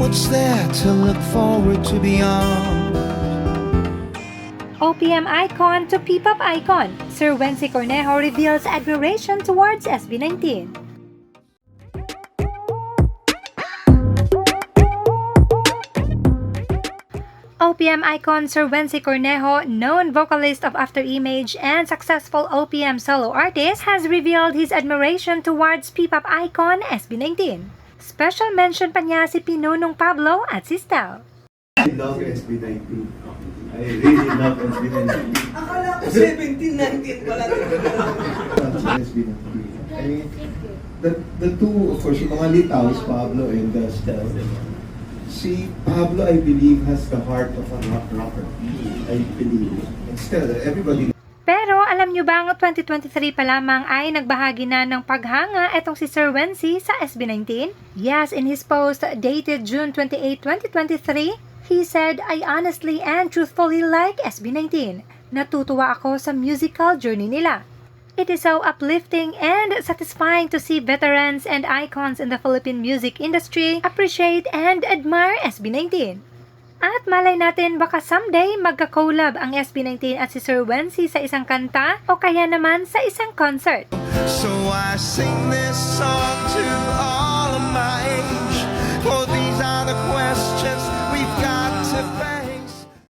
What's there to look forward to beyond? OPM icon to P-pop icon, Sir Wency Cornejo reveals admiration towards SB19. OPM icon Sir Wency Cornejo, known vocalist of After Image and successful OPM solo artist, has revealed his admiration towards P-pop icon SB19. Special mention pa niya si Pinunong Pablo at si Stel. I love SB19. I really love SB19. Akala ko 17, 19 pala. SB19. I mean, the two, of course, yung mga litaws, Pablo and Stel. Si Pablo, I believe, has the heart of a rocker. I believe. And Stel, everybody. Pero alam nyo bang 2023 pa lamang ay nagbahagi na ng paghanga etong si Sir Wency sa SB19? Yes, in his post dated June 28, 2023, he said, "I honestly and truthfully like SB19. Natutuwa ako sa musical journey nila. It is so uplifting and satisfying to see veterans and icons in the Philippine music industry appreciate and admire SB19. At malay natin baka someday magka-collab ang SB19 at si Sir Wency sa isang kanta o kaya naman sa isang concert." So I sing this song to all